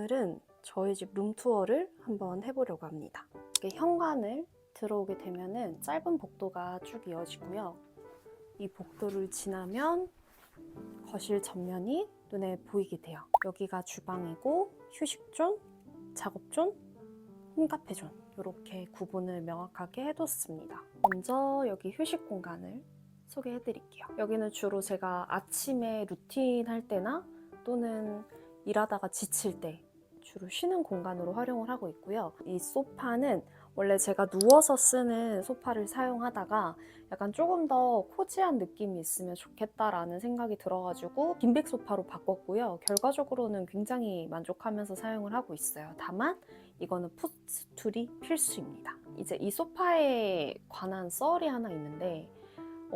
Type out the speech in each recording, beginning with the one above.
오늘은 저희 집 룸투어를 한번 해보려고 합니다. 이렇게 현관을 들어오게 되면은 짧은 복도가 쭉 이어지고요. 이 복도를 지나면 거실 전면이 눈에 보이게 돼요. 여기가 주방이고 휴식존, 작업존, 홈카페존 이렇게 구분을 명확하게 해뒀습니다. 먼저 여기 휴식 공간을 소개해드릴게요. 여기는 주로 제가 아침에 루틴 할 때나 또는 일하다가 지칠 때 주로 쉬는 공간으로 활용을 하고 있고요. 이 소파는 원래 제가 누워서 쓰는 소파를 사용하다가 약간 조금 더 코지한 느낌이 있으면 좋겠다라는 생각이 들어가지고 빈백 소파로 바꿨고요. 결과적으로는 굉장히 만족하면서 사용을 하고 있어요. 다만 이거는 풋스툴이 필수입니다. 이제 이 소파에 관한 썰이 하나 있는데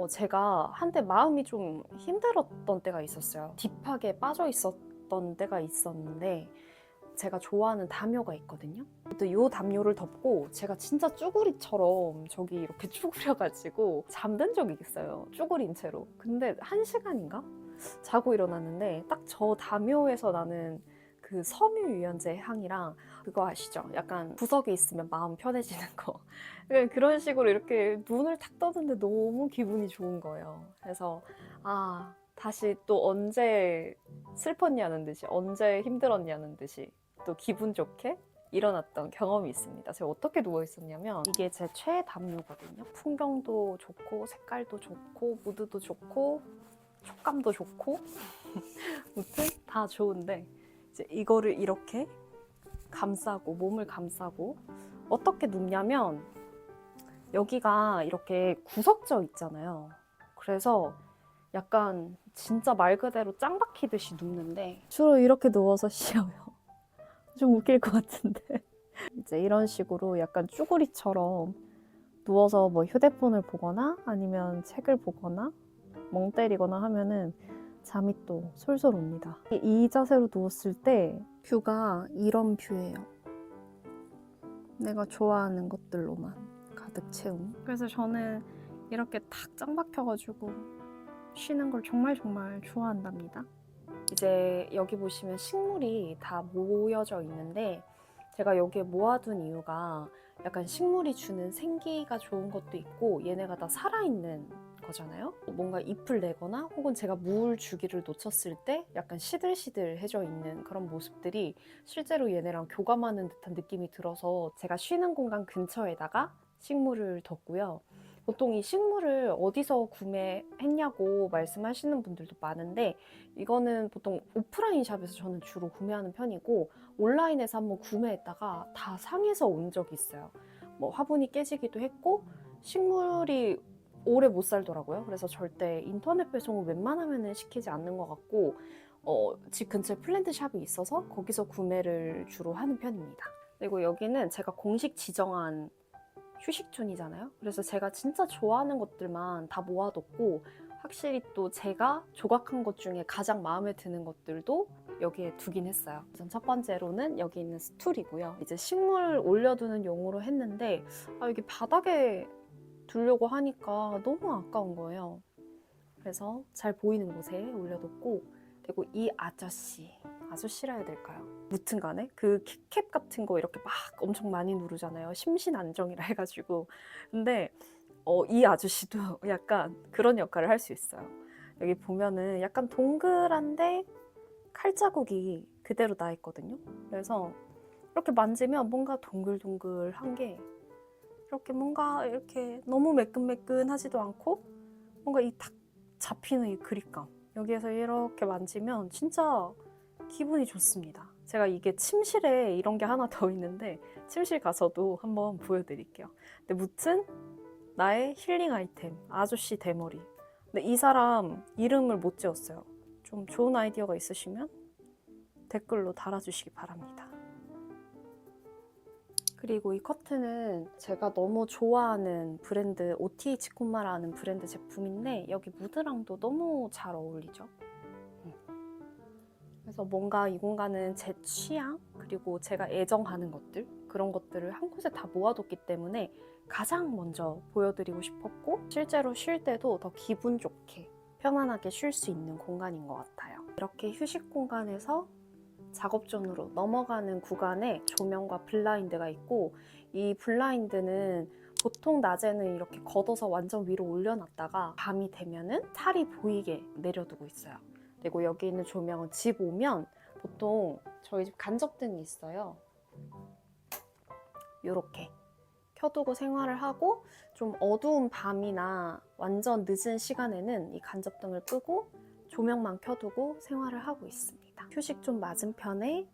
제가 한때 마음이 좀 힘들었던 때가 있었어요. 딥하게 빠져 있었던 때가 있었는데 제가 좋아하는 담요가 있거든요. 또 이 담요를 덮고 제가 진짜 쭈구리처럼 저기 이렇게 쭈그려가지고 잠든 적이 있어요. 쭈구린 채로. 근데 1시간인가? 자고 일어났는데 딱 저 담요에서 나는 그 섬유유연제 향이랑 그거 아시죠? 약간 구석에 있으면 마음 편해지는 거. 그런 식으로 이렇게 눈을 탁 떴는데 너무 기분이 좋은 거예요. 그래서 다시 또 언제 슬펐냐는 듯이 언제 힘들었냐는 듯이 또 기분 좋게 일어났던 경험이 있습니다. 제가 어떻게 누워 있었냐면 이게 제 최애 담요거든요. 풍경도 좋고 색깔도 좋고 무드도 좋고 촉감도 좋고 무튼 다 좋은데 이제 이거를 이렇게 감싸고 몸을 감싸고 어떻게 눕냐면 여기가 이렇게 구석져 있잖아요. 그래서 약간 진짜 말 그대로 짱 박히듯이 눕는데 주로 이렇게 누워서 쉬어요. 좀 웃길 것 같은데 이제 이런 식으로 약간 쭈구리처럼 누워서 뭐 휴대폰을 보거나 아니면 책을 보거나 멍 때리거나 하면은 잠이 또 솔솔 옵니다. 이 자세로 누웠을 때 뷰가 이런 뷰예요. 내가 좋아하는 것들로만 가득 채운. 그래서 저는 이렇게 탁 짱 박혀가지고 쉬는 걸 정말 좋아한답니다. 이제 여기 보시면 식물이 다 모여져 있는데 제가 여기에 모아둔 이유가 약간 식물이 주는 생기가 좋은 것도 있고 얘네가 다 살아있는 거잖아요. 뭔가 잎을 내거나 혹은 제가 물 주기를 놓쳤을 때 약간 시들시들해져 있는 그런 모습들이 실제로 얘네랑 교감하는 듯한 느낌이 들어서 제가 쉬는 공간 근처에다가 식물을 뒀고요. 보통 이 식물을 어디서 구매했냐고 말씀하시는 분들도 많은데 이거는 보통 오프라인 샵에서 저는 주로 구매하는 편이고 온라인에서 한번 구매했다가 다 상해서 온 적이 있어요. 뭐 화분이 깨지기도 했고 식물이 오래 못 살더라고요. 그래서 절대 인터넷 배송을 웬만하면 시키지 않는 것 같고 집 근처에 플랜트 샵이 있어서 거기서 구매를 주로 하는 편입니다. 그리고 여기는 제가 공식 지정한 휴식존이잖아요. 그래서 제가 진짜 좋아하는 것들만 다 모아뒀고 확실히 또 제가 조각한 것 중에 가장 마음에 드는 것들도 여기에 두긴 했어요. 우선 첫 번째로는 여기 있는 스툴이고요. 이제 식물 올려두는 용으로 했는데 여기 바닥에 두려고 하니까 너무 아까운 거예요. 그래서 잘 보이는 곳에 올려뒀고 그리고 이 아저씨라 해야 될까요? 무튼 간에 그 키캡 같은 거 이렇게 막 엄청 많이 누르잖아요. 심신안정이라 해가지고. 근데 이 아저씨도 약간 그런 역할을 할 수 있어요. 여기 보면은 약간 동그란데 칼자국이 그대로 나 있거든요. 그래서 이렇게 만지면 뭔가 동글동글한 게 이렇게 뭔가 이렇게 너무 매끈매끈하지도 않고 뭔가 이 탁 잡히는 이 그립감. 여기에서 이렇게 만지면 진짜 기분이 좋습니다. 제가 이게 침실에 이런 게 하나 더 있는데 침실 가서도 한번 보여드릴게요. 근데 무튼 나의 힐링 아이템 아저씨 대머리. 근데 이 사람 이름을 못 지었어요. 좀 좋은 아이디어가 있으시면 댓글로 달아주시기 바랍니다. 그리고 이 커튼은 제가 너무 좋아하는 브랜드 OTH 콤마라는 브랜드 제품인데 여기 무드랑도 너무 잘 어울리죠. 그래서 뭔가 이 공간은 제 취향 그리고 제가 애정하는 것들 그런 것들을 한 곳에 다 모아뒀기 때문에 가장 먼저 보여드리고 싶었고 실제로 쉴 때도 더 기분 좋게 편안하게 쉴 수 있는 공간인 것 같아요. 이렇게 휴식 공간에서 작업존으로 넘어가는 구간에 조명과 블라인드가 있고, 이 블라인드는 보통 낮에는 이렇게 걷어서 완전 위로 올려놨다가 밤이 되면은 탈이 보이게 내려두고 있어요. 그리고 여기 있는 조명은 집 오면 보통 저희 집 간접등이 있어요. 이렇게 켜두고 생활을 하고, 좀 어두운 밤이나 완전 늦은 시간에는 이 간접등을 끄고 조명만 켜두고 생활을 하고 있습니다. 휴식존 맞은편에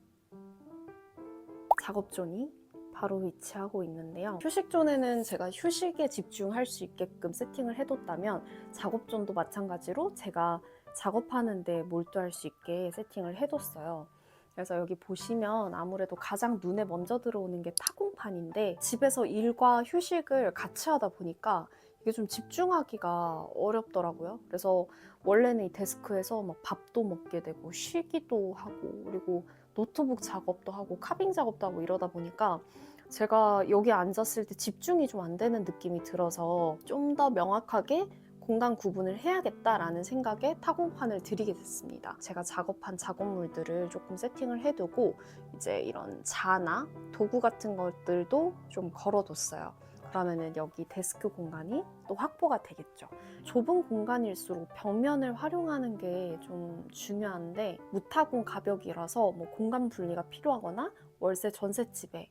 작업존이 바로 위치하고 있는데요. 휴식존에는 제가 휴식에 집중할 수 있게끔 세팅을 해뒀다면, 작업존도 마찬가지로 제가 작업하는데 몰두할 수 있게 세팅을 해뒀어요. 그래서 여기 보시면 아무래도 가장 눈에 먼저 들어오는 게 타공판인데, 집에서 일과 휴식을 같이 하다 보니까 이게 좀 집중하기가 어렵더라고요. 그래서 원래는 이 데스크에서 막 밥도 먹게 되고 쉬기도 하고, 그리고 노트북 작업도 하고 카빙 작업도 하고 이러다 보니까 제가 여기 앉았을 때 집중이 좀 안 되는 느낌이 들어서 좀 더 명확하게 공간 구분을 해야겠다라는 생각에 타공판을 들이게 됐습니다. 제가 작업한 작업물들을 조금 세팅을 해두고 이제 이런 자나 도구 같은 것들도 좀 걸어뒀어요. 그러면은 여기 데스크 공간이 또 확보가 되겠죠. 좁은 공간일수록 벽면을 활용하는 게 좀 중요한데, 무타공 가벽이라서 뭐 공간 분리가 필요하거나 월세 전셋집에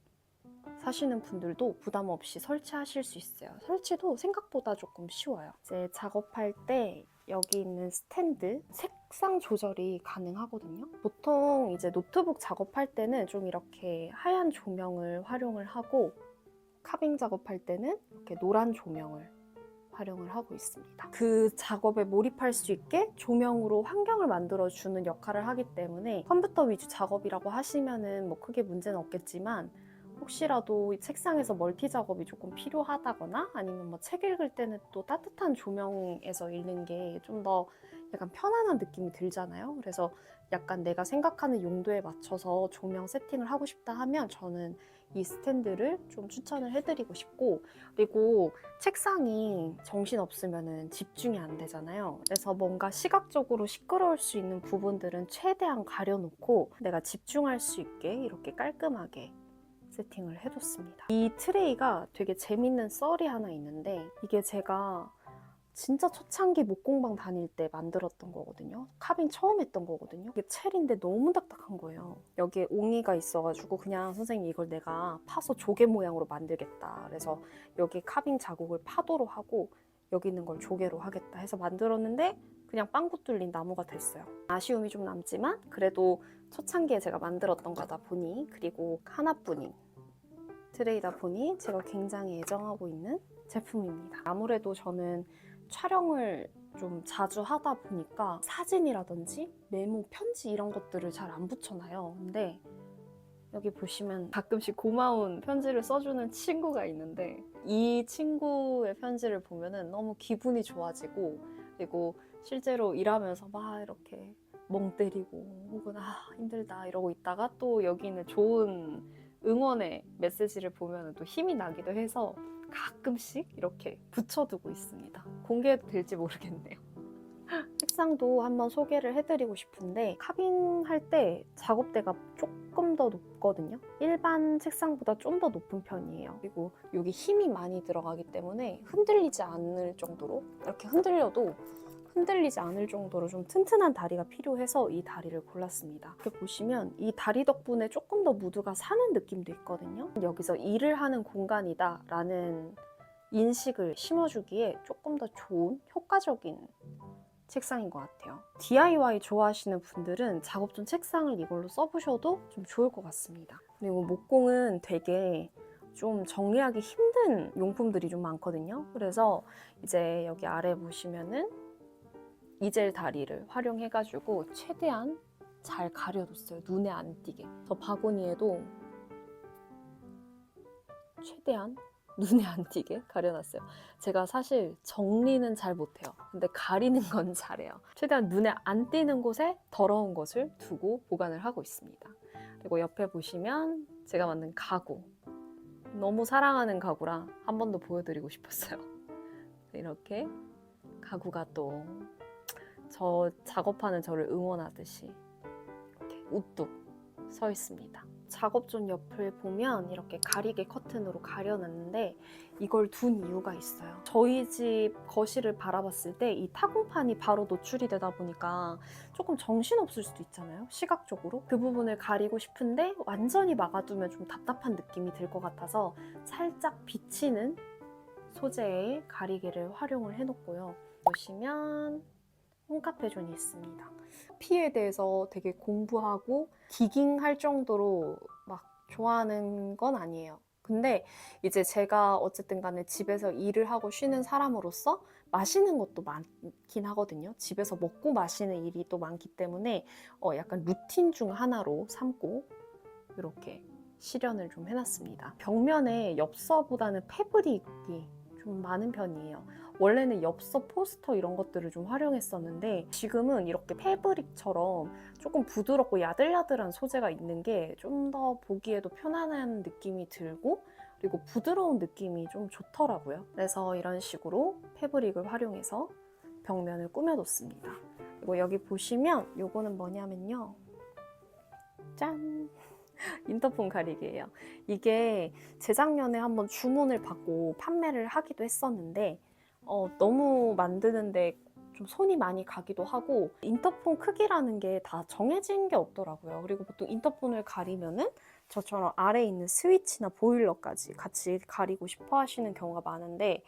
사시는 분들도 부담 없이 설치하실 수 있어요. 설치도 생각보다 조금 쉬워요. 이제 작업할 때 여기 있는 스탠드 색상 조절이 가능하거든요. 보통 이제 노트북 작업할 때는 좀 이렇게 하얀 조명을 활용을 하고, 카빙 작업할 때는 이렇게 노란 조명을 활용을 하고 있습니다. 그 작업에 몰입할 수 있게 조명으로 환경을 만들어주는 역할을 하기 때문에, 컴퓨터 위주 작업이라고 하시면은 뭐 크게 문제는 없겠지만, 혹시라도 책상에서 멀티 작업이 조금 필요하다거나 아니면 뭐 책 읽을 때는 또 따뜻한 조명에서 읽는 게 좀 더 약간 편안한 느낌이 들잖아요. 그래서 약간 내가 생각하는 용도에 맞춰서 조명 세팅을 하고 싶다 하면 저는 이 스탠드를 좀 추천을 해드리고 싶고, 그리고 책상이 정신 없으면 집중이 안 되잖아요. 그래서 뭔가 시각적으로 시끄러울 수 있는 부분들은 최대한 가려놓고 내가 집중할 수 있게 이렇게 깔끔하게 세팅을 해뒀습니다. 이 트레이가 되게 재밌는 썰이 하나 있는데, 이게 제가 진짜 초창기 목공방 다닐 때 만들었던 거거든요. 카빙 처음 했던 거거든요. 이게 첼인데 너무 딱딱한 거예요. 여기에 옹이가 있어가지고 그냥 선생님 이걸 내가 파서 조개 모양으로 만들겠다. 그래서 여기 카빙 자국을 파도록 하고 여기 있는 걸 조개로 하겠다 해서 만들었는데 그냥 빵꾸 뚫린 나무가 됐어요. 아쉬움이 좀 남지만 그래도 초창기에 제가 만들었던 거다 보니, 그리고 하나뿐인 트레이다 보니 제가 굉장히 애정하고 있는 제품입니다. 아무래도 저는 촬영을 좀 자주 하다 보니까 사진이라든지 메모, 편지 이런 것들을 잘 안 붙여놔요. 근데 여기 보시면 가끔씩 고마운 편지를 써주는 친구가 있는데, 이 친구의 편지를 보면은 너무 기분이 좋아지고, 그리고 실제로 일하면서 막 이렇게 멍 때리고 혹은 힘들다 이러고 있다가 또 여기 있는 좋은 응원의 메시지를 보면 또 힘이 나기도 해서 가끔씩 이렇게 붙여두고 있습니다. 공개해도 될지 모르겠네요. 책상도 한번 소개를 해드리고 싶은데, 카빙할 때 작업대가 조금 더 높거든요. 일반 책상보다 좀 더 높은 편이에요. 그리고 여기 힘이 많이 들어가기 때문에 흔들리지 않을 정도로, 이렇게 흔들려도 흔들리지 않을 정도로 좀 튼튼한 다리가 필요해서 이 다리를 골랐습니다. 이렇게 보시면 이 다리 덕분에 조금 더 무드가 사는 느낌도 있거든요. 여기서 일을 하는 공간이다 라는 인식을 심어주기에 조금 더 좋은 효과적인 책상인 것 같아요. DIY 좋아하시는 분들은 작업존 책상을 이걸로 써보셔도 좀 좋을 것 같습니다. 그리고 목공은 되게 좀 정리하기 힘든 용품들이 좀 많거든요. 그래서 이제 여기 아래 보시면은 이젤 다리를 활용해가지고 최대한 잘 가려뒀어요. 눈에 안 띄게. 저 바구니에도 최대한 눈에 안 띄게 가려놨어요. 제가 사실 정리는 잘 못해요. 근데 가리는 건 잘해요. 최대한 눈에 안 띄는 곳에 더러운 것을 두고 보관을 하고 있습니다. 그리고 옆에 보시면 제가 만든 가구. 너무 사랑하는 가구라 한 번 더 보여드리고 싶었어요. 이렇게 가구가 또 저 작업하는 저를 응원하듯이 이렇게 우뚝 서 있습니다. 작업존 옆을 보면 이렇게 가리개 커튼으로 가려놨는데 이걸 둔 이유가 있어요. 저희 집 거실을 바라봤을 때 이 타공판이 바로 노출이 되다 보니까 조금 정신없을 수도 있잖아요, 시각적으로. 그 부분을 가리고 싶은데 완전히 막아두면 좀 답답한 느낌이 들 것 같아서 살짝 비치는 소재의 가리개를 활용을 해놓고요. 보시면 홈카페 존이 있습니다. 커피에 대해서 되게 공부하고 기깅할 정도로 막 좋아하는 건 아니에요. 근데 이제 제가 어쨌든 간에 집에서 일을 하고 쉬는 사람으로서 마시는 것도 많긴 하거든요. 집에서 먹고 마시는 일이 또 많기 때문에 약간 루틴 중 하나로 삼고 이렇게 실현을 좀 해놨습니다. 벽면에 엽서보다는 패브릭이 좀 많은 편이에요. 원래는 엽서 포스터 이런 것들을 좀 활용했었는데 지금은 이렇게 패브릭처럼 조금 부드럽고 야들야들한 소재가 있는 게 좀 더 보기에도 편안한 느낌이 들고 그리고 부드러운 느낌이 좀 좋더라고요. 그래서 이런 식으로 패브릭을 활용해서 벽면을 꾸며뒀습니다. 그리고 여기 보시면 요거는 뭐냐면요. 짠! 인터폰 가리개예요. 이게 재작년에 한번 주문을 받고 판매를 하기도 했었는데 너무 만드는데 좀 손이 많이 가기도 하고 인터폰 크기라는 게 다 정해진 게 없더라고요. 그리고 보통 인터폰을 가리면은 저처럼 아래에 있는 스위치나 보일러까지 같이 가리고 싶어 하시는 경우가 많은데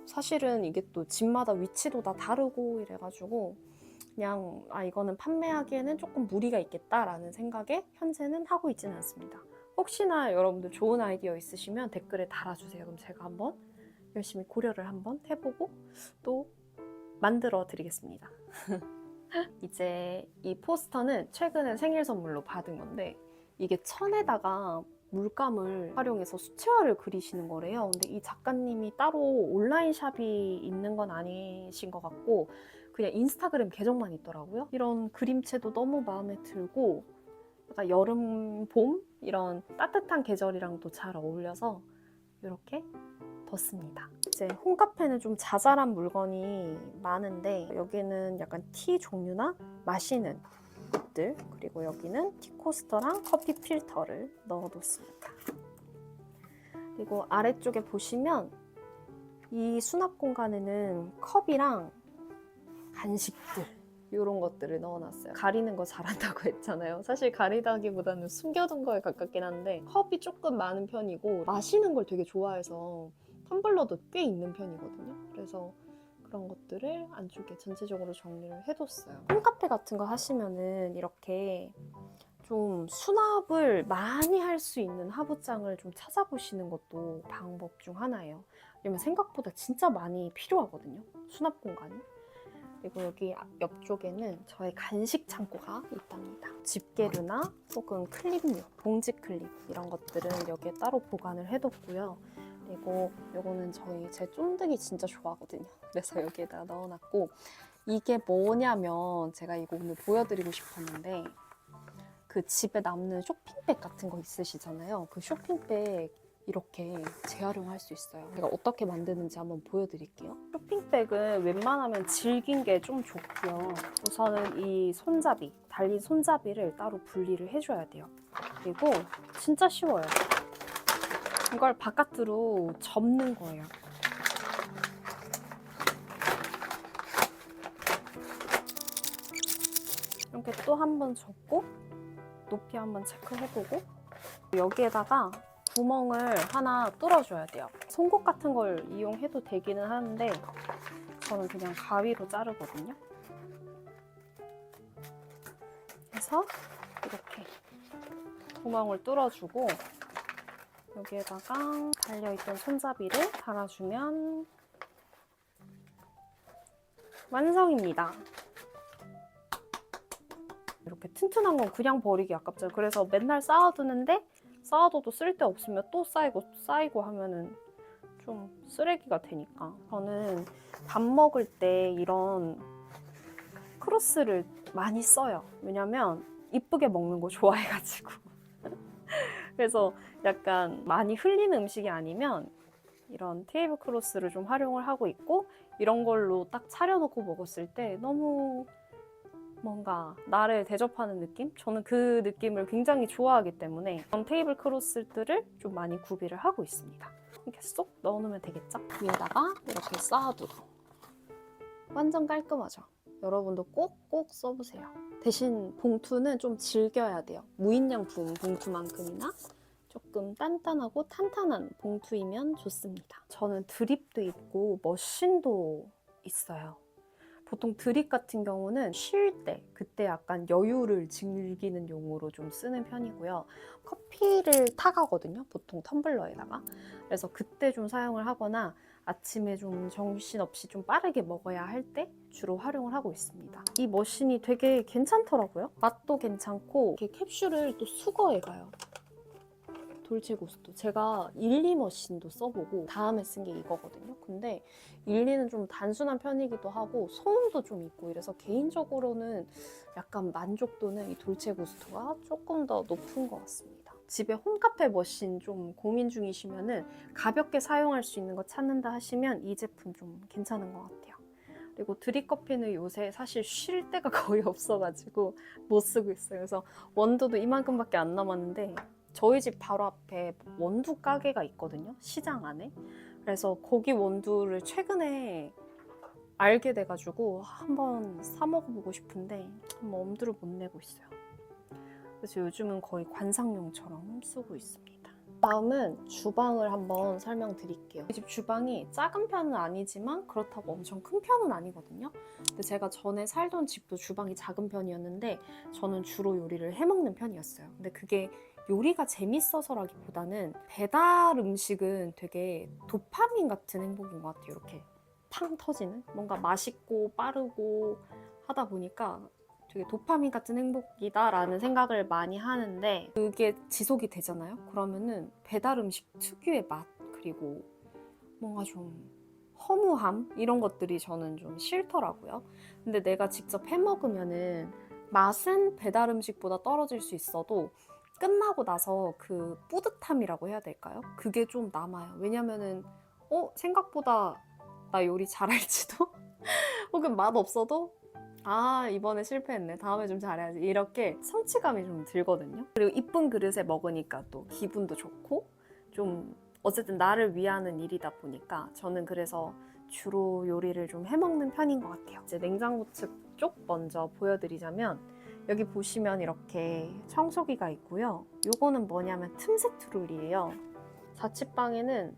사실은 이게 또 집마다 위치도 다 다르고 이래가지고 그냥 이거는 판매하기에는 조금 무리가 있겠다라는 생각에 현재는 하고 있지는 않습니다. 혹시나 여러분들 좋은 아이디어 있으시면 댓글에 달아주세요. 그럼 제가 한번 열심히 고려를 한번 해보고 또 만들어 드리겠습니다. 이제 이 포스터는 최근에 생일 선물로 받은 건데 이게 천에다가 물감을 활용해서 수채화를 그리시는 거래요. 근데 이 작가님이 따로 온라인 샵이 있는 건 아니신 것 같고 그냥 인스타그램 계정만 있더라고요. 이런 그림체도 너무 마음에 들고 약간 여름, 봄 이런 따뜻한 계절이랑도 잘 어울려서 이렇게 뒀습니다. 이제 홈카페는 좀 자잘한 물건이 많은데 여기는 약간 티 종류나 마시는 것들 그리고 여기는 티코스터랑 커피 필터를 넣어뒀습니다. 그리고 아래쪽에 보시면 이 수납 공간에는 컵이랑 간식들 이런 것들을 넣어놨어요. 가리는 거 잘한다고 했잖아요. 사실 가리다기보다는 숨겨둔 거에 가깝긴 한데 컵이 조금 많은 편이고 마시는 걸 되게 좋아해서 텀블러도 꽤 있는 편이거든요. 그래서 그런 것들을 안쪽에 전체적으로 정리를 해뒀어요. 홈카페 같은 거 하시면은 이렇게 좀 수납을 많이 할 수 있는 하부장을 좀 찾아보시는 것도 방법 중 하나예요. 왜냐면 생각보다 진짜 많이 필요하거든요. 수납 공간이. 그리고 여기 옆쪽에는 저의 간식 창고가 있답니다. 집게류나 혹은 클립류, 봉지 클립 이런 것들은 여기에 따로 보관을 해뒀고요. 그리고 요거는 제 쫀득이 진짜 좋아하거든요. 그래서 여기에다 넣어놨고 이게 뭐냐면 제가 이거 오늘 보여드리고 싶었는데 그 집에 남는 쇼핑백 같은 거 있으시잖아요. 그 쇼핑백 이렇게 재활용할 수 있어요. 제가 어떻게 만드는지 한번 보여드릴게요. 쇼핑백은 웬만하면 질긴 게 좀 좋고요. 우선은 이 손잡이, 달린 손잡이를 따로 분리를 해줘야 돼요. 그리고 진짜 쉬워요. 이걸 바깥으로 접는 거예요. 이렇게 또 한 번 접고 높이 한번 체크해보고 여기에다가 구멍을 하나 뚫어줘야 돼요. 송곳 같은 걸 이용해도 되기는 하는데 저는 그냥 가위로 자르거든요. 그래서 이렇게 구멍을 뚫어주고 여기에다가 달려있던 손잡이를 달아주면 완성입니다. 이렇게 튼튼한 건 그냥 버리기 아깝잖아요. 그래서 맨날 쌓아두는데 쌓아둬도 쓸데없으면 또 쌓이고 하면은 좀 쓰레기가 되니까 저는 밥 먹을 때 이런 크로스를 많이 써요. 왜냐면 이쁘게 먹는 거 좋아해가지고 그래서 약간 많이 흘리는 음식이 아니면 이런 테이블 크로스를 좀 활용을 하고 있고 이런 걸로 딱 차려놓고 먹었을 때 너무 뭔가 나를 대접하는 느낌? 저는 그 느낌을 굉장히 좋아하기 때문에 그런 테이블 크로스들을 좀 많이 구비를 하고 있습니다. 이렇게 쏙 넣어놓으면 되겠죠? 위에다가 이렇게 쌓아두고 완전 깔끔하죠? 여러분도 꼭꼭 써보세요. 대신 봉투는 좀 즐겨야 돼요. 무인양품 봉투만큼이나 조금 단단하고 탄탄한 봉투이면 좋습니다. 저는 드립도 있고 머신도 있어요. 보통 드립 같은 경우는 쉴 때, 그때 약간 여유를 즐기는 용으로 좀 쓰는 편이고요. 커피를 타가거든요, 보통 텀블러에다가. 그래서 그때 좀 사용을 하거나 아침에 좀 정신없이 좀 빠르게 먹어야 할 때 주로 활용을 하고 있습니다. 이 머신이 되게 괜찮더라고요. 맛도 괜찮고 이렇게 캡슐을 또 수거해가요. 돌체구스토. 제가 1, 2 머신도 써보고 다음에 쓴 게 이거거든요. 근데 1, 2는 좀 단순한 편이기도 하고 소음도 좀 있고 이래서 개인적으로는 약간 만족도는 이 돌체구스토가 조금 더 높은 것 같습니다. 집에 홈카페 머신 좀 고민 중이시면은 가볍게 사용할 수 있는 거 찾는다 하시면 이 제품 좀 괜찮은 것 같아요. 그리고 드립커피는 요새 사실 쉴 데가 거의 없어가지고 못 쓰고 있어요. 그래서 원두도 이만큼밖에 안 남았는데 저희 집 바로 앞에 원두 가게가 있거든요, 시장 안에. 그래서 거기 원두를 최근에 알게 돼가지고 한번 사 먹어보고 싶은데 엄두를 못 내고 있어요. 그래서 요즘은 거의 관상용처럼 쓰고 있습니다. 다음은 주방을 한번 설명드릴게요. 이 집 주방이 작은 편은 아니지만 그렇다고 엄청 큰 편은 아니거든요. 근데 제가 전에 살던 집도 주방이 작은 편이었는데 저는 주로 요리를 해먹는 편이었어요. 근데 그게 요리가 재밌어서라기보다는 배달 음식은 되게 도파민 같은 행복인 것 같아요. 이렇게 팡 터지는? 뭔가 맛있고 빠르고 하다 보니까 되게 도파민 같은 행복이다라는 생각을 많이 하는데 그게 지속이 되잖아요? 그러면은 배달 음식 특유의 맛 그리고 뭔가 좀 허무함 이런 것들이 저는 좀 싫더라고요. 근데 내가 직접 해 먹으면은 맛은 배달 음식보다 떨어질 수 있어도 끝나고 나서 그 뿌듯함이라고 해야 될까요? 그게 좀 남아요. 왜냐면은 생각보다 나 요리 잘할지도 혹은 맛 없어도 이번에 실패했네, 다음에 좀 잘해야지, 이렇게 성취감이 좀 들거든요. 그리고 이쁜 그릇에 먹으니까 또 기분도 좋고 좀 어쨌든 나를 위하는 일이다 보니까 저는 그래서 주로 요리를 좀 해먹는 편인 것 같아요. 이제 냉장고 측 쪽 먼저 보여드리자면 여기 보시면 이렇게 청소기가 있고요. 요거는 뭐냐면 틈새 트롤이에요. 자취방에는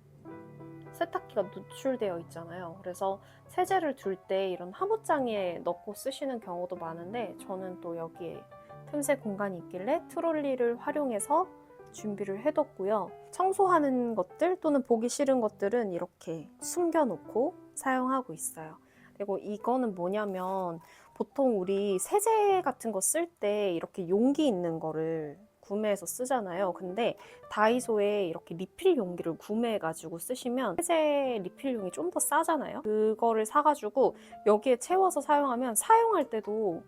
세탁기가 노출되어 있잖아요. 그래서 세제를 둘 때 이런 화무장에 넣고 쓰시는 경우도 많은데 저는 또 여기에 틈새 공간이 있길래 트롤리를 활용해서 준비를 해뒀고요. 청소하는 것들 또는 보기 싫은 것들은 이렇게 숨겨놓고 사용하고 있어요. 그리고 이거는 뭐냐면 보통 우리 세제 같은 거 쓸 때 이렇게 용기 있는 거를 구매해서 쓰잖아요. 근데 다이소에 이렇게 리필 용기를 구매해가지고 쓰시면 세제 리필용이 좀 더 싸잖아요. 그거를 사가지고 여기에 채워서 사용하면 사용할 때도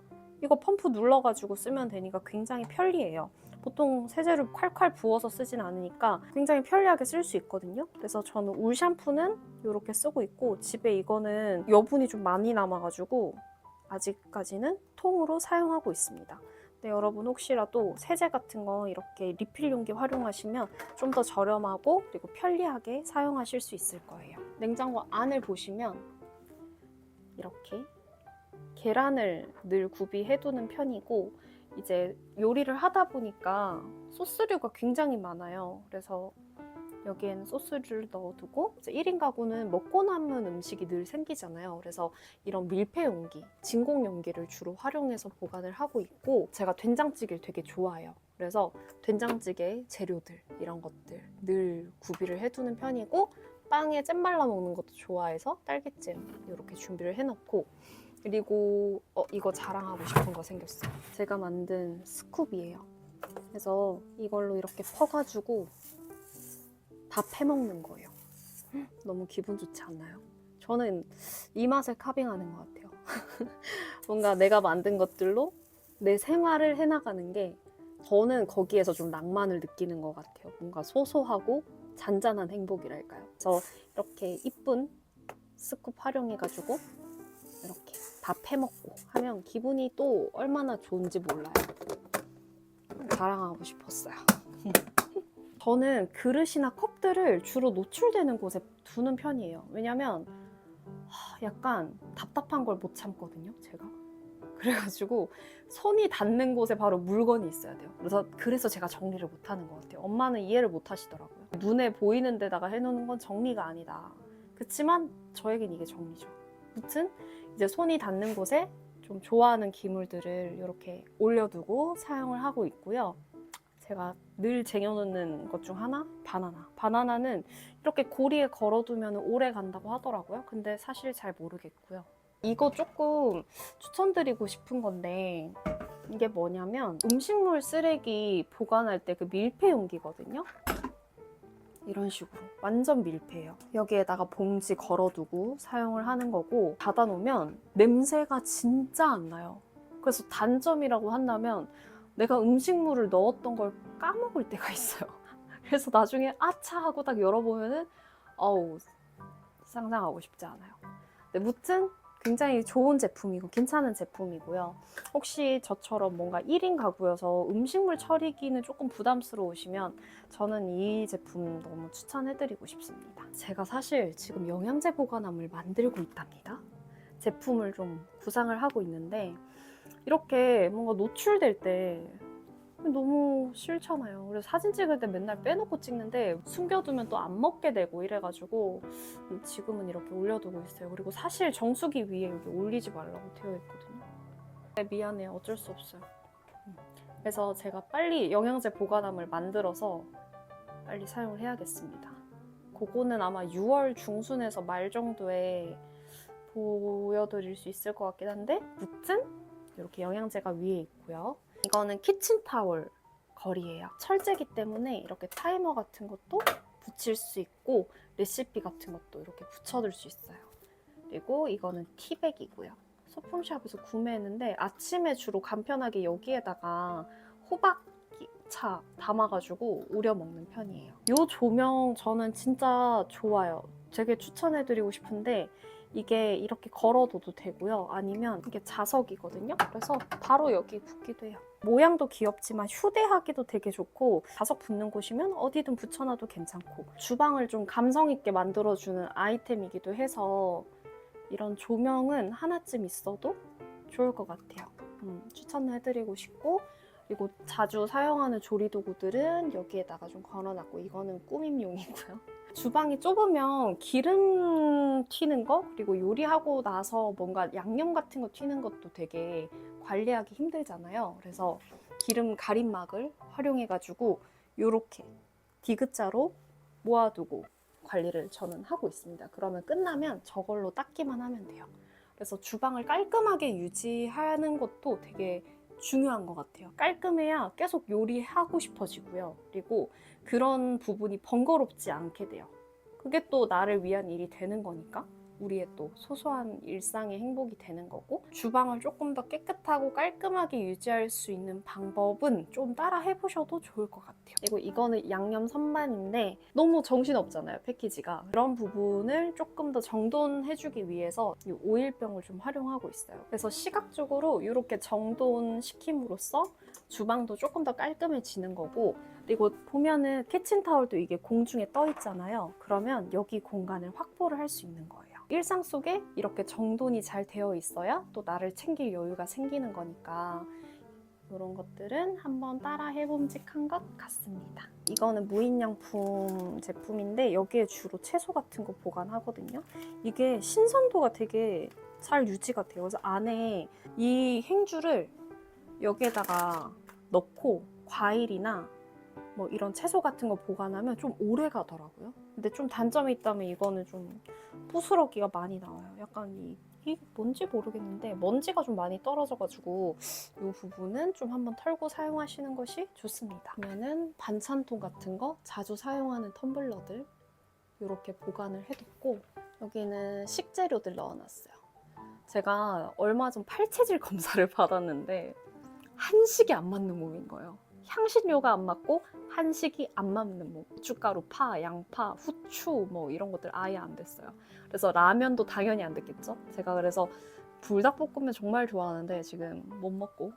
이거 펌프 눌러가지고 쓰면 되니까 굉장히 편리해요. 보통 세제를 콸콸 부어서 쓰진 않으니까 굉장히 편리하게 쓸 수 있거든요. 그래서 저는 울 샴푸는 이렇게 쓰고 있고 집에 이거는 여분이 좀 많이 남아가지고 아직까지는 통으로 사용하고 있습니다. 네, 여러분 혹시라도 세제 같은 거 이렇게 리필 용기 활용하시면 좀 더 저렴하고 그리고 편리하게 사용하실 수 있을 거예요. 냉장고 안을 보시면 이렇게 계란을 늘 구비해두는 편이고 이제 요리를 하다 보니까 소스류가 굉장히 많아요. 그래서 여기에는 소스를 넣어두고 이제 1인 가구는 먹고 남은 음식이 늘 생기잖아요. 그래서 이런 밀폐 용기, 진공 용기를 주로 활용해서 보관을 하고 있고 제가 된장찌개를 되게 좋아해요. 그래서 된장찌개 재료들 이런 것들 늘 구비를 해두는 편이고 빵에 잼 발라 먹는 것도 좋아해서 딸기잼 이렇게 준비를 해놓고 그리고 이거 자랑하고 싶은 거 생겼어요. 제가 만든 스쿱이에요. 그래서 이걸로 이렇게 퍼가지고 다 패먹는 거예요. 너무 기분 좋지 않나요? 저는 이 맛에 카빙하는 것 같아요. 뭔가 내가 만든 것들로 내 생활을 해나가는 게 저는 거기에서 좀 낭만을 느끼는 것 같아요. 뭔가 소소하고 잔잔한 행복이랄까요. 그래서 이렇게 이쁜 스쿱 활용해가지고 이렇게 다 패먹고 하면 기분이 또 얼마나 좋은지 몰라요. 자랑하고 싶었어요. 저는 그릇이나 컵들을 주로 노출되는 곳에 두는 편이에요. 왜냐면 약간 답답한 걸 못 참거든요, 제가. 그래가지고 손이 닿는 곳에 바로 물건이 있어야 돼요. 그래서 제가 정리를 못하는 것 같아요. 엄마는 이해를 못 하시더라고요. 눈에 보이는 데다가 해놓는 건 정리가 아니다. 그치만 저에겐 이게 정리죠. 아무튼 이제 손이 닿는 곳에 좀 좋아하는 기물들을 이렇게 올려두고 사용을 하고 있고요. 제가 늘 쟁여놓는 것 중 하나? 바나나. 바나나는 이렇게 고리에 걸어두면 오래 간다고 하더라고요. 근데 사실 잘 모르겠고요. 이거 조금 추천드리고 싶은 건데 이게 뭐냐면 음식물 쓰레기 보관할 때 그 밀폐 용기거든요. 이런 식으로 완전 밀폐예요. 여기에다가 봉지 걸어두고 사용을 하는 거고 닫아놓으면 냄새가 진짜 안 나요. 그래서 단점이라고 한다면 내가 음식물을 넣었던 걸 까먹을 때가 있어요. 그래서 나중에 아차 하고 딱 열어보면은 어우, 상상하고 싶지 않아요. 근데 무튼 굉장히 좋은 제품이고 괜찮은 제품이고요. 혹시 저처럼 뭔가 1인 가구여서 음식물 처리기는 조금 부담스러우시면 저는 이 제품 너무 추천해드리고 싶습니다. 제가 사실 지금 영양제 보관함을 만들고 있답니다. 제품을 좀 구상을 하고 있는데 이렇게 뭔가 노출될 때 너무 싫잖아요. 그래서 사진 찍을 때 맨날 빼놓고 찍는데 숨겨두면 또 안 먹게 되고 이래가지고 지금은 이렇게 올려두고 있어요. 그리고 사실 정수기 위에 여기 올리지 말라고 되어 있거든요. 미안해요. 어쩔 수 없어요. 그래서 제가 빨리 영양제 보관함을 만들어서 빨리 사용을 해야겠습니다. 그거는 아마 6월 중순에서 말 정도에 보여드릴 수 있을 것 같긴 한데 무튼 이렇게 영양제가 위에 있고요. 이거는 키친타월 거리예요. 철제기 때문에 이렇게 타이머 같은 것도 붙일 수 있고 레시피 같은 것도 이렇게 붙여둘 수 있어요. 그리고 이거는 티백이고요. 소품샵에서 구매했는데 아침에 주로 간편하게 여기에다가 호박차 담아가지고 우려 먹는 편이에요. 이 조명 저는 진짜 좋아요. 되게 추천해드리고 싶은데 이게 이렇게 걸어둬도 되고요. 아니면 이게 자석이거든요. 그래서 바로 여기 붙기도 해요. 모양도 귀엽지만 휴대하기도 되게 좋고 자석 붙는 곳이면 어디든 붙여놔도 괜찮고 주방을 좀 감성 있게 만들어주는 아이템이기도 해서 이런 조명은 하나쯤 있어도 좋을 것 같아요. 추천해드리고 싶고 그리고 자주 사용하는 조리도구들은 여기에다가 좀 걸어놨고 이거는 꾸밈용이고요. 주방이 좁으면 기름 튀는 거 그리고 요리하고 나서 뭔가 양념 같은 거 튀는 것도 되게 관리하기 힘들잖아요. 그래서 기름 가림막을 활용해가지고 이렇게 디귿자로 모아두고 관리를 저는 하고 있습니다. 그러면 끝나면 저걸로 닦기만 하면 돼요. 그래서 주방을 깔끔하게 유지하는 것도 되게 중요한 것 같아요. 깔끔해야 계속 요리하고 싶어지고요. 그리고 그런 부분이 번거롭지 않게 돼요. 그게 또 나를 위한 일이 되는 거니까 우리의 또 소소한 일상의 행복이 되는 거고 주방을 조금 더 깨끗하고 깔끔하게 유지할 수 있는 방법은 좀 따라 해보셔도 좋을 것 같아요. 그리고 이거는 양념 선반인데 너무 정신없잖아요, 패키지가. 그런 부분을 조금 더 정돈해주기 위해서 이 오일병을 좀 활용하고 있어요. 그래서 시각적으로 이렇게 정돈시킴으로써 주방도 조금 더 깔끔해지는 거고 그리고 보면은 키친타월도 이게 공중에 떠 있잖아요. 그러면 여기 공간을 확보를 할 수 있는 거예요. 일상 속에 이렇게 정돈이 잘 되어 있어야 또 나를 챙길 여유가 생기는 거니까 이런 것들은 한번 따라 해봄직한 것 같습니다. 이거는 무인양품 제품인데 여기에 주로 채소 같은 거 보관하거든요. 이게 신선도가 되게 잘 유지가 돼요. 그래서 안에 이 행주를 여기에다가 넣고 과일이나 뭐 이런 채소 같은 거 보관하면 좀 오래 가더라고요. 근데 좀 단점이 있다면 이거는 좀 부스러기가 많이 나와요. 약간 이게 뭔지 모르겠는데 먼지가 좀 많이 떨어져가지고 이 부분은 좀 한번 털고 사용하시는 것이 좋습니다. 그러면은 반찬통 같은 거 자주 사용하는 텀블러들 이렇게 보관을 해뒀고 여기는 식재료들 넣어놨어요. 제가 얼마 전 팔체질 검사를 받았는데 한식이 안 맞는 몸인 거예요. 향신료가 안 맞고 한식이 안 맞는 몸. 고춧가루, 파, 양파, 후추 뭐 이런 것들 아예 안 됐어요. 그래서 라면도 당연히 안 됐겠죠. 제가 그래서 불닭볶음면 정말 좋아하는데 지금 못 먹고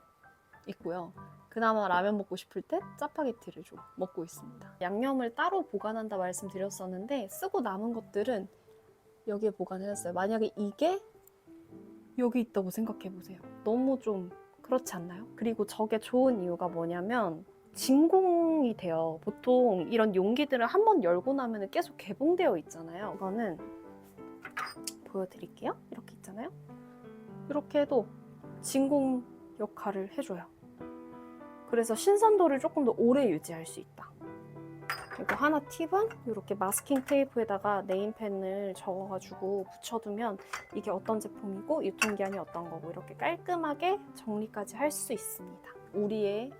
있고요. 그나마 라면 먹고 싶을 때 짜파게티를 좀 먹고 있습니다. 양념을 따로 보관한다 말씀드렸었는데 쓰고 남은 것들은 여기에 보관해놨어요. 만약에 이게 여기 있다고 생각해보세요. 너무 좀 그렇지 않나요? 그리고 저게 좋은 이유가 뭐냐면 진공이 돼요. 보통 이런 용기들을 한번 열고 나면 계속 개봉되어 있잖아요. 이거는 보여드릴게요. 이렇게 있잖아요. 이렇게 해도 진공 역할을 해줘요. 그래서 신선도를 조금 더 오래 유지할 수 있다. 그리고 하나 팁은 이렇게 마스킹 테이프에다가 네임펜을 적어가지고 붙여두면 이게 어떤 제품이고 유통기한이 어떤 거고 이렇게 깔끔하게 정리까지 할 수 있습니다. 우리의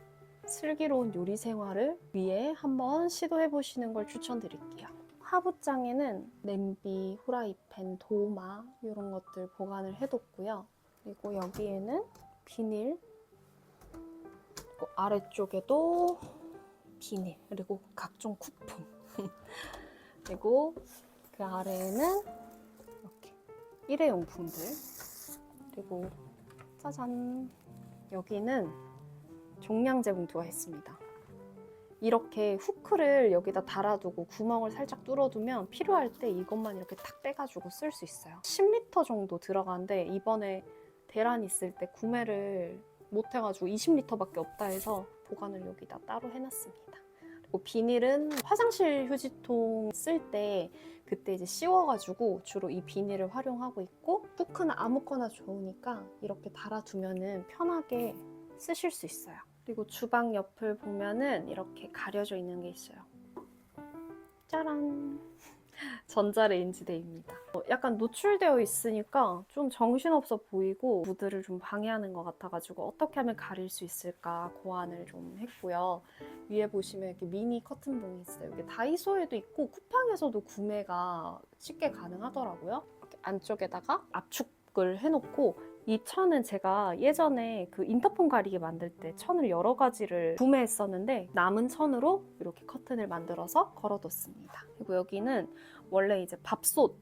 슬기로운 요리 생활을 위해 한번 시도해보시는 걸 추천드릴게요. 하부장에는 냄비, 후라이팬, 도마 이런 것들 보관을 해뒀고요. 그리고 여기에는 비닐, 그리고 아래쪽에도 비닐, 그리고 각종 쿠폰 그리고 그 아래에는 이렇게 일회용품들, 그리고 짜잔, 여기는 종량제 봉투가 있습니다. 이렇게 후크를 여기다 달아두고 구멍을 살짝 뚫어두면 필요할 때 이것만 이렇게 탁 빼가지고 쓸 수 있어요. 10리터 정도 들어가는데 이번에 대란 있을 때 구매를 못해가지고 20리터밖에 없다 해서 보관을 여기다 따로 해놨습니다. 그리고 비닐은 화장실 휴지통 쓸 때 그때 이제 씌워가지고 주로 이 비닐을 활용하고 있고, 후크는 아무거나 좋으니까 이렇게 달아두면은 편하게 쓰실 수 있어요. 그리고 주방 옆을 보면은 이렇게 가려져 있는 게 있어요. 짜란! 전자레인지대입니다. 약간 노출되어 있으니까 좀 정신없어 보이고 무드를 좀 방해하는 것 같아가지고 어떻게 하면 가릴 수 있을까 고안을 좀 했고요. 위에 보시면 이렇게 미니 커튼봉이 있어요. 이게 다이소에도 있고 쿠팡에서도 구매가 쉽게 가능하더라고요. 이렇게 안쪽에다가 압축을 해놓고, 이 천은 제가 예전에 그 인터폰 가리개 만들 때 천을 여러 가지를 구매했었는데 남은 천으로 이렇게 커튼을 만들어서 걸어뒀습니다. 그리고 여기는 원래 이제 밥솥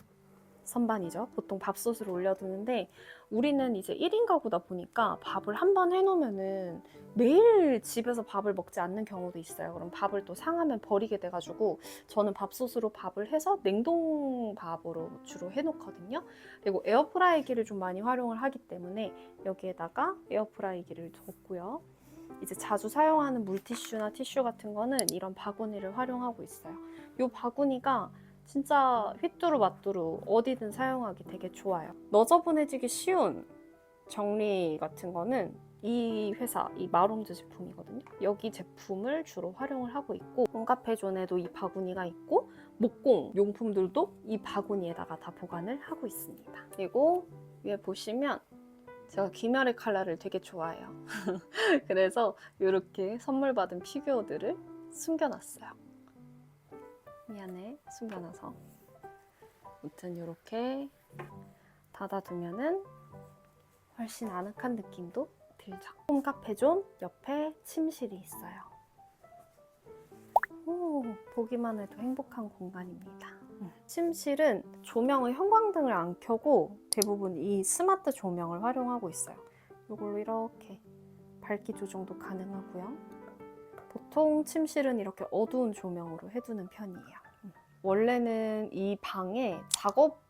선반이죠. 보통 밥솥을 올려두는데 우리는 이제 1인 가구다 보니까 밥을 한 번 해놓으면은 매일 집에서 밥을 먹지 않는 경우도 있어요. 그럼 밥을 또 상하면 버리게 돼가지고 저는 밥솥으로 밥을 해서 냉동밥으로 주로 해놓거든요. 그리고 에어프라이기를 좀 많이 활용을 하기 때문에 여기에다가 에어프라이기를 뒀고요. 이제 자주 사용하는 물티슈나 티슈 같은 거는 이런 바구니를 활용하고 있어요. 이 바구니가 진짜 휘뚜루마뚜루 어디든 사용하기 되게 좋아요. 너저분해지기 쉬운 정리 같은 거는 이 회사, 이 마롱즈 제품이거든요. 여기 제품을 주로 활용을 하고 있고, 홈카페존에도 이 바구니가 있고 목공 용품들도 이 바구니에다가 다 보관을 하고 있습니다. 그리고 위에 보시면 제가 귀멸의 칼라를 되게 좋아해요. 그래서 이렇게 선물 받은 피규어들을 숨겨놨어요. 미안해, 숨겨놔서. 아무튼 이렇게 닫아두면은 훨씬 아늑한 느낌도 들죠. 홈카페존 옆에 침실이 있어요. 오, 보기만 해도 행복한 공간입니다. 침실은 조명을 형광등을 안 켜고 대부분 이 스마트 조명을 활용하고 있어요. 이걸로 이렇게 밝기 조정도 가능하고요. 보통 침실은 이렇게 어두운 조명으로 해두는 편이에요. 원래는 이 방에 작업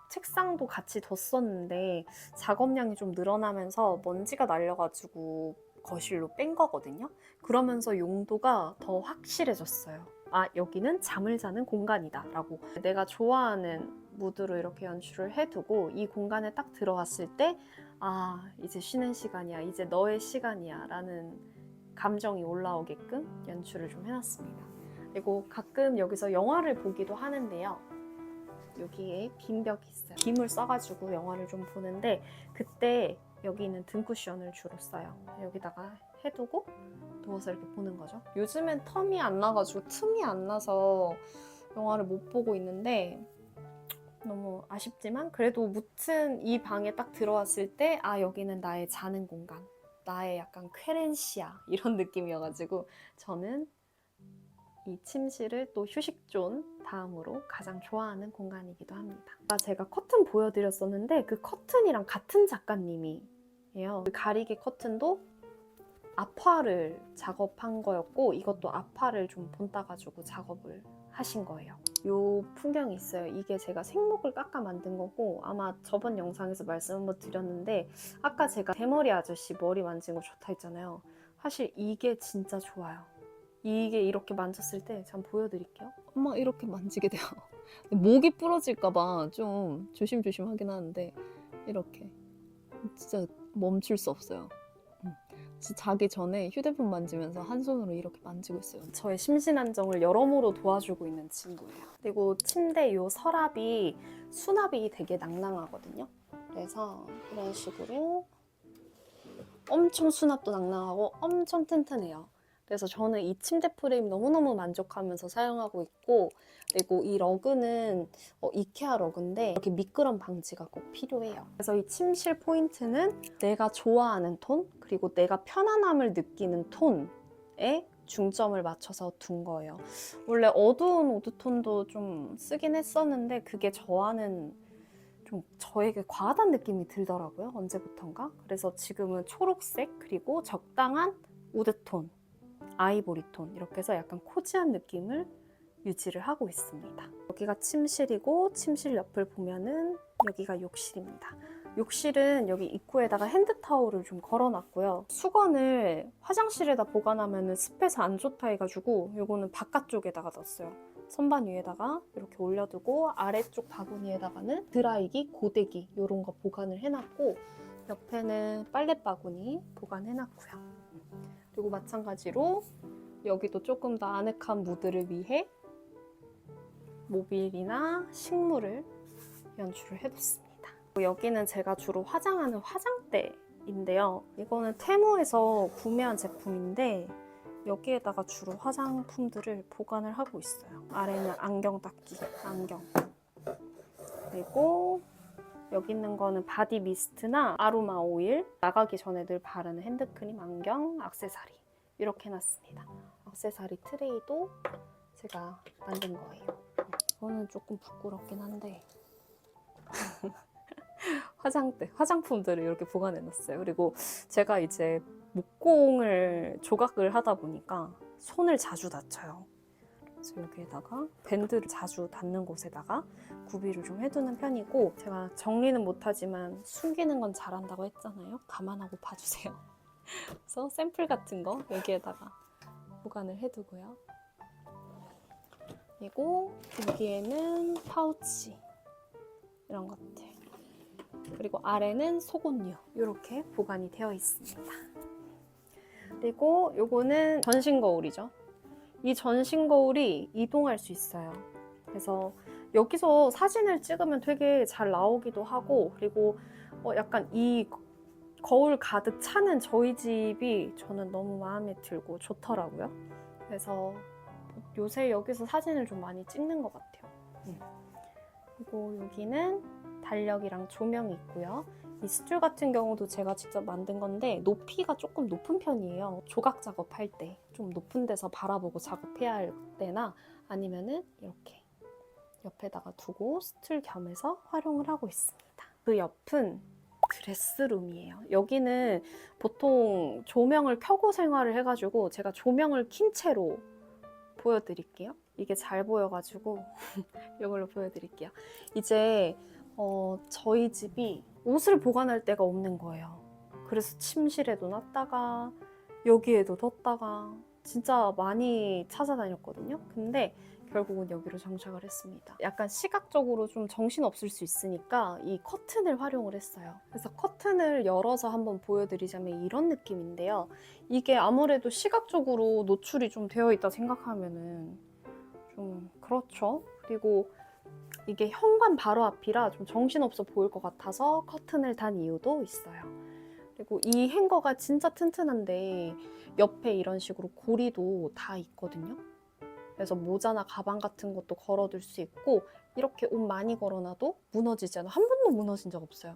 책상도 같이 뒀었는데 작업량이 좀 늘어나면서 먼지가 날려가지고 거실로 뺀 거거든요. 그러면서 용도가 더 확실해졌어요. 아, 여기는 잠을 자는 공간이다 라고 내가 좋아하는 무드로 이렇게 연출을 해두고 이 공간에 딱 들어왔을 때 아, 이제 쉬는 시간이야, 이제 너의 시간이야 라는 감정이 올라오게끔 연출을 좀 해놨습니다. 그리고 가끔 여기서 영화를 보기도 하는데요. 여기에 빈 벽이 있어요. 빔을 써가지고 영화를 좀 보는데 그때 여기 있는 등 쿠션을 주로 써요. 여기다가 해두고 누워서 이렇게 보는 거죠. 요즘엔 틈이 안 나서 영화를 못 보고 있는데 너무 아쉽지만 그래도 무튼 이 방에 딱 들어왔을 때 아, 여기는 나의 자는 공간, 나의 약간 쾌렌시아 이런 느낌이어가지고 저는 이 침실을 또 휴식존 다음으로 가장 좋아하는 공간이기도 합니다. 제가 커튼 보여드렸었는데 그 커튼이랑 같은 작가님이에요. 그 가리개 커튼도 아파를 작업한 거였고 이것도 아파를 좀 본따가지고 작업을 하신 거예요. 요 풍경이 있어요. 이게 제가 생목을 깎아 만든 거고 아마 저번 영상에서 말씀 한번 드렸는데 아까 제가 대머리 아저씨 머리 만진 거 좋다 했잖아요. 사실 이게 진짜 좋아요. 이게 이렇게 만졌을 때 잠깐 보여드릴게요. 엄마 이렇게 만지게 돼요. 목이 부러질까봐 좀 조심조심 하긴 하는데 이렇게 진짜 멈출 수 없어요. 자기 전에 휴대폰 만지면서 한 손으로 이렇게 만지고 있어요. 저의 심신안정을 여러모로 도와주고 있는 친구예요. 그리고 침대 요 서랍이 수납이 되게 낭낭하거든요. 그래서 이런 식으로 엄청 수납도 낭낭하고 엄청 튼튼해요. 그래서 저는 이 침대 프레임 너무너무 만족하면서 사용하고 있고 그리고 이 러그는 이케아 러그인데 이렇게 미끄럼 방지가 꼭 필요해요. 그래서 이 침실 포인트는 내가 좋아하는 톤 그리고 내가 편안함을 느끼는 톤에 중점을 맞춰서 둔 거예요. 원래 어두운 우드톤도 좀 쓰긴 했었는데 그게 저와는 좀 저에게 과하다는 느낌이 들더라고요. 언제부턴가. 그래서 지금은 초록색 그리고 적당한 우드톤 아이보리톤 이렇게 해서 약간 코지한 느낌을 유지를 하고 있습니다. 여기가 침실이고 침실 옆을 보면은 여기가 욕실입니다. 욕실은 여기 입구에다가 핸드타올을 좀 걸어놨고요. 수건을 화장실에다 보관하면 습해서 안 좋다 해가지고 이거는 바깥쪽에다가 넣었어요. 선반 위에다가 이렇게 올려두고 아래쪽 바구니에다가는 드라이기, 고데기 이런 거 보관을 해놨고 옆에는 빨래 바구니 보관해놨고요. 그리고 마찬가지로 여기도 조금 더 아늑한 무드를 위해 모빌이나 식물을 연출을 해뒀습니다. 여기는 제가 주로 화장하는 화장대인데요. 이거는 테무에서 구매한 제품인데 여기에다가 주로 화장품들을 보관을 하고 있어요. 아래는 안경 닦기, 안경. 그리고 여기 있는 거는 바디 미스트나 아로마 오일, 나가기 전에 늘 바르는 핸드크림, 안경, 액세서리 이렇게 해놨습니다. 액세서리 트레이도 제가 만든 거예요. 이거는 조금 부끄럽긴 한데 화장품들을 이렇게 보관해놨어요. 그리고 제가 이제 목공을 조각을 하다 보니까 손을 자주 다쳐요. 그래서 여기에다가 밴드를 자주 닿는 곳에다가 구비를 좀 해두는 편이고 제가 정리는 못하지만 숨기는 건 잘한다고 했잖아요. 감안하고 봐주세요. 그래서 샘플 같은 거 여기에다가 보관을 해두고요. 그리고 여기에는 파우치 이런 것들 그리고 아래는 속옷류 이렇게 보관이 되어 있습니다. 그리고 요거는 전신 거울이죠. 이 전신 거울이 이동할 수 있어요. 그래서 여기서 사진을 찍으면 되게 잘 나오기도 하고 그리고 약간 이 거울 가득 차는 저희 집이 저는 너무 마음에 들고 좋더라고요. 그래서 요새 여기서 사진을 좀 많이 찍는 것 같아요. 그리고 여기는 달력이랑 조명이 있고요. 이 스툴 같은 경우도 제가 직접 만든 건데 높이가 조금 높은 편이에요. 조각 작업할 때 좀 높은 데서 바라보고 작업해야 할 때나 아니면은 이렇게 옆에다가 두고 스툴 겸해서 활용을 하고 있습니다. 그 옆은 드레스룸이에요. 여기는 보통 조명을 켜고 생활을 해가지고 제가 조명을 킨 채로 보여드릴게요. 이게 잘 보여가지고 이걸로 보여드릴게요. 이제 저희 집이 옷을 보관할 데가 없는 거예요. 그래서 침실에도 놨다가 여기에도 뒀다가 진짜 많이 찾아다녔거든요. 근데 결국은 여기로 정착을 했습니다. 약간 시각적으로 좀 정신없을 수 있으니까 이 커튼을 활용을 했어요. 그래서 커튼을 열어서 한번 보여드리자면 이런 느낌인데요. 이게 아무래도 시각적으로 노출이 좀 되어 있다 생각하면은 좀 그렇죠. 그리고 이게 현관 바로 앞이라 좀 정신없어 보일 것 같아서 커튼을 단 이유도 있어요. 그리고 이 행거가 진짜 튼튼한데 옆에 이런 식으로 고리도 다 있거든요. 그래서 모자나 가방 같은 것도 걸어둘 수 있고 이렇게 옷 많이 걸어놔도 무너지지 않아요. 한 번도 무너진 적 없어요.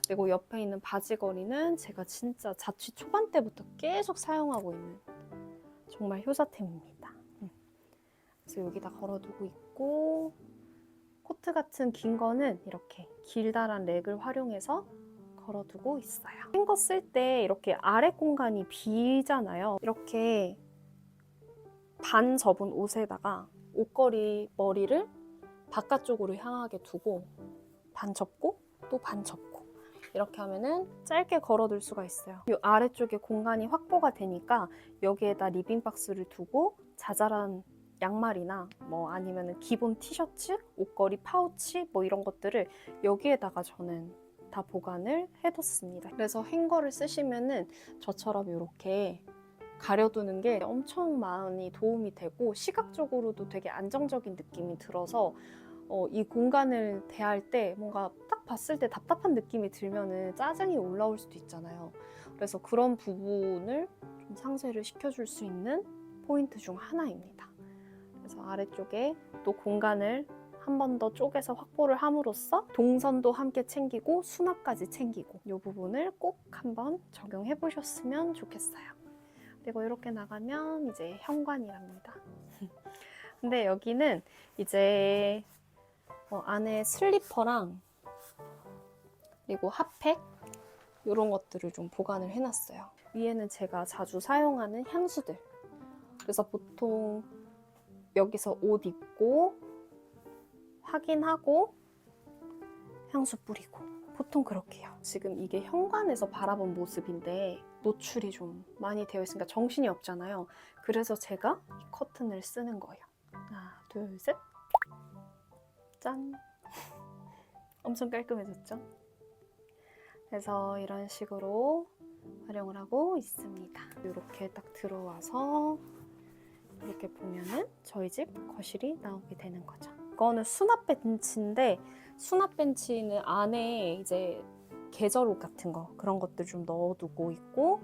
그리고 옆에 있는 바지걸이는 제가 진짜 자취 초반 때부터 계속 사용하고 있는 정말 효자템입니다. 그래서 여기다 걸어두고 있고, 코트 같은 긴 거는 이렇게 길다란 렉을 활용해서 걸어두고 있어요. 행거 쓸 때 이렇게 아래 공간이 비잖아요. 이렇게 반 접은 옷에다가 옷걸이 머리를 바깥쪽으로 향하게 두고 반 접고 또 반 접고 이렇게 하면은 짧게 걸어둘 수가 있어요. 이 아래쪽에 공간이 확보가 되니까 여기에다 리빙박스를 두고 자잘한 양말이나 뭐 아니면 기본 티셔츠, 옷걸이, 파우치 뭐 이런 것들을 여기에다가 저는 다 보관을 해뒀습니다. 그래서 행거를 쓰시면은 저처럼 이렇게 가려두는 게 엄청 많이 도움이 되고 시각적으로도 되게 안정적인 느낌이 들어서 이 공간을 대할 때 뭔가 딱 봤을 때 답답한 느낌이 들면은 짜증이 올라올 수도 있잖아요. 그래서 그런 부분을 좀 상쇄를 시켜줄 수 있는 포인트 중 하나입니다. 그래서 아래쪽에 또 공간을 한 번 더 쪼개서 확보를 함으로써 동선도 함께 챙기고 수납까지 챙기고 이 부분을 꼭 한번 적용해 보셨으면 좋겠어요. 그리고 이렇게 나가면 이제 현관이랍니다. 근데 여기는 이제 안에 슬리퍼랑 그리고 핫팩 이런 것들을 좀 보관을 해놨어요. 위에는 제가 자주 사용하는 향수들. 그래서 보통 여기서 옷 입고 확인하고 향수 뿌리고 보통 그렇게 해요. 지금 이게 현관에서 바라본 모습인데 노출이 좀 많이 되어 있으니까 정신이 없잖아요. 그래서 제가 이 커튼을 쓰는 거예요. 하나, 둘, 셋. 짠! 엄청 깔끔해졌죠? 그래서 이런 식으로 활용을 하고 있습니다. 이렇게 딱 들어와서 이렇게 보면은 저희 집 거실이 나오게 되는 거죠. 이거는 수납 벤치인데 수납 벤치는 안에 이제 계절옷 같은 거 그런 것들 좀 넣어두고 있고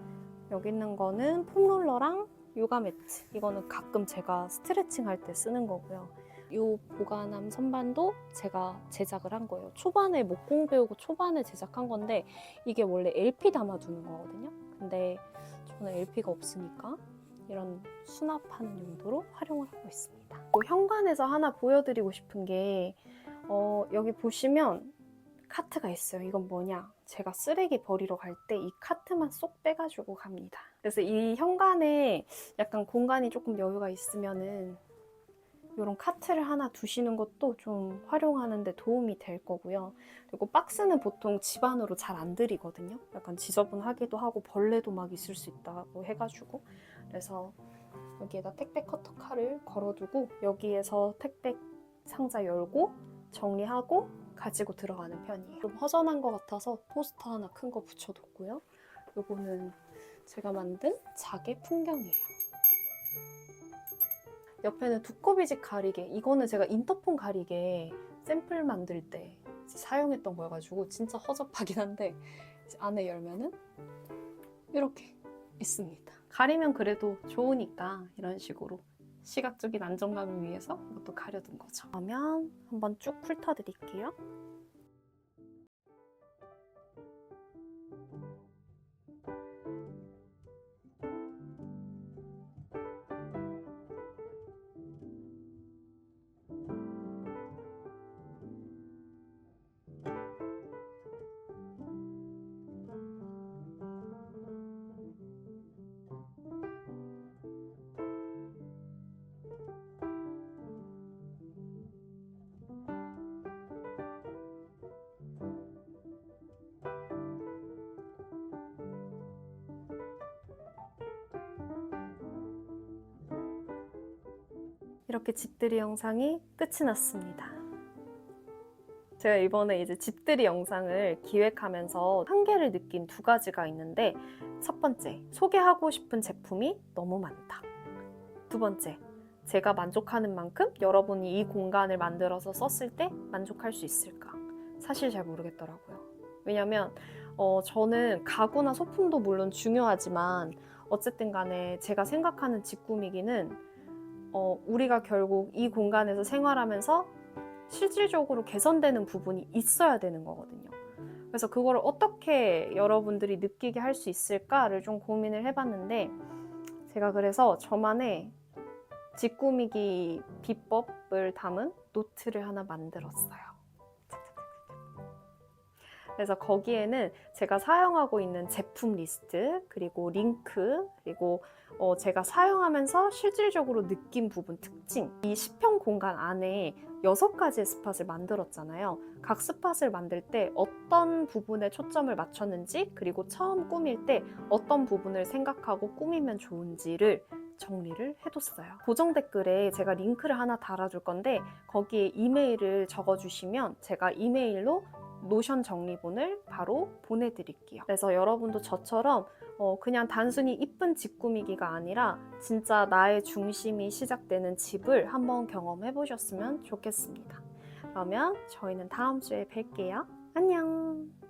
여기 있는 거는 폼롤러랑 요가 매트 이거는 가끔 제가 스트레칭 할 때 쓰는 거고요. 이 보관함 선반도 제가 제작을 한 거예요. 초반에 목공 배우고 초반에 제작한 건데 이게 원래 LP 담아두는 거거든요. 근데 저는 LP가 없으니까 이런 수납하는 용도로 활용을 하고 있습니다. 현관에서 하나 보여드리고 싶은 게 여기 보시면 카트가 있어요. 이건 뭐냐? 제가 쓰레기 버리러 갈 때 이 카트만 쏙 빼가지고 갑니다. 그래서 이 현관에 약간 공간이 조금 여유가 있으면은 이런 카트를 하나 두시는 것도 좀 활용하는 데 도움이 될 거고요. 그리고 박스는 보통 집 안으로 잘 안 들이거든요. 약간 지저분하기도 하고 벌레도 막 있을 수 있다고 해가지고 그래서 여기에다 택배 커터 칼을 걸어두고 여기에서 택배 상자 열고 정리하고 가지고 들어가는 편이에요. 좀 허전한 것 같아서 포스터 하나 큰 거 붙여뒀고요. 요거는 제가 만든 자개 풍경이에요. 옆에는 두꺼비집 가리개. 이거는 제가 인터폰 가리개 샘플 만들 때 사용했던 거여가지고 진짜 허접하긴 한데 안에 열면은 이렇게 있습니다. 가리면 그래도 좋으니까 이런 식으로 시각적인 안정감을 위해서 이것도 가려둔 거죠. 그러면 한번 쭉 훑어드릴게요. 이렇게 집들이 영상이 끝이 났습니다. 제가 이번에 이제 집들이 영상을 기획하면서 한계를 느낀 두 가지가 있는데 첫 번째, 소개하고 싶은 제품이 너무 많다. 두 번째, 제가 만족하는 만큼 여러분이 이 공간을 만들어서 썼을 때 만족할 수 있을까? 사실 잘 모르겠더라고요. 왜냐면 저는 가구나 소품도 물론 중요하지만 어쨌든 간에 제가 생각하는 집 꾸미기는 우리가 결국 이 공간에서 생활하면서 실질적으로 개선되는 부분이 있어야 되는 거거든요. 그래서 그걸 어떻게 여러분들이 느끼게 할 수 있을까를 좀 고민을 해봤는데 제가 그래서 저만의 집 꾸미기 비법을 담은 노트를 하나 만들었어요. 그래서 거기에는 제가 사용하고 있는 제품 리스트, 그리고 링크, 그리고 제가 사용하면서 실질적으로 느낀 부분 특징, 이 10평 공간 안에 6가지의 스팟을 만들었잖아요. 각 스팟을 만들 때 어떤 부분에 초점을 맞췄는지, 그리고 처음 꾸밀 때 어떤 부분을 생각하고 꾸미면 좋은지를 정리를 해뒀어요. 고정 댓글에 제가 링크를 하나 달아줄 건데 거기에 이메일을 적어주시면 제가 이메일로 노션 정리본을 바로 보내드릴게요. 그래서 여러분도 저처럼 그냥 단순히 이쁜 집 꾸미기가 아니라 진짜 나의 중심이 시작되는 집을 한번 경험해 보셨으면 좋겠습니다. 그러면 저희는 다음 주에 뵐게요. 안녕!